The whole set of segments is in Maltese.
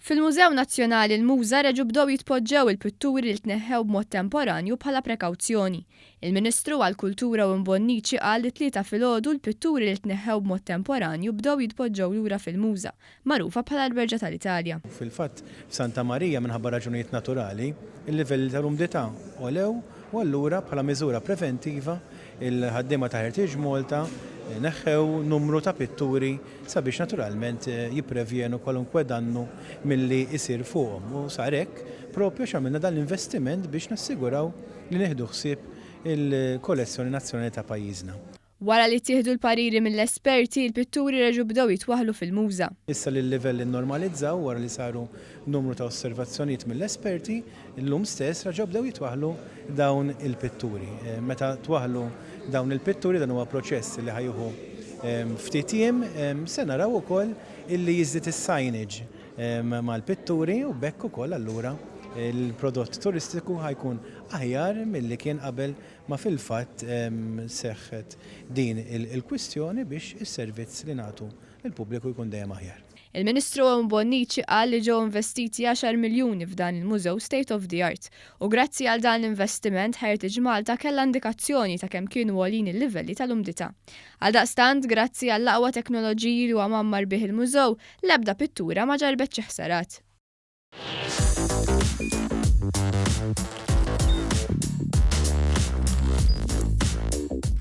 Fil-Mużew Nazzjonali il-Muża reġgħu bdew jitpoġġew il-pitturi li tneħħew b'mod temporanju bħala prekawzjoni. Il-Ministru għall-Kultura Owen Bonnici qal li tlieta filgħodu l-pitturi li tneħħew b'mod temporanju bdew jitpoġġew lura fil-Muża, magħrufa bħala l-Berġa tal-Italja. Fil-fatt f'Santa Marija minħabba raġunijiet naturali, il-livell tal-umdità olew u allura bħala miżura preventiva il-ħaddiema ta' Ħertieġ Malta neħħew numru ta' pitturi sabiex naturalment jipprevjenu kwalunkwe dannu milli jsir fuqhom. U sar hekk proprju x'għamilna dan l-investiment biex nassiguraw li nieħdu ħsieb il-kollezzjoni nazzjonali ta' pajjiżna. Wara li tieħdu l-pariri mill-esperti, il-pitturi reġgħu bdew jitwaħħlu fil-Muża. Issa li l-livell normalizzaw wara li saru numru ta' osservazzjonijiet mill-esperti, illum stess reġgħu bdew jitwaħħlu dawn il-pitturi. Meta twaħħlu dawn il-pitturi dan huwa proċess li ħajjuħu ftit jiem se naraw ukoll illi jiżdied is-signage mal-pitturi u bekk ukoll allura il-prodott turistiku ħajkun aħjar milli kien qabel ma fil-fatt seħħet din il-kwistjoni biex is-servizz li nagħtu lill-pubbliku jkun dejjem aħjar. Il-Ministru Owen Bonnici qal li ġew investiti 10 miljuni f'dan il-mużew state of the art u grazzi għal dan l-investiment Ħertieġ Malta kellha indikazzjoni ta' kemm kienu għolin il-livelli tal-umdità. Għaldaqstant, grazzi għall-aqwa teknoloġiji li huwa mammar bih il-mużew, l-ebda pittura ma ġarbet xi ħsarat.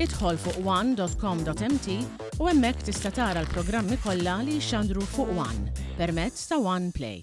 Idħol fuq one.com.mt u hemmhekk tista' tara l-programmi kollha li jxandru fuq One permezz ta' One Play.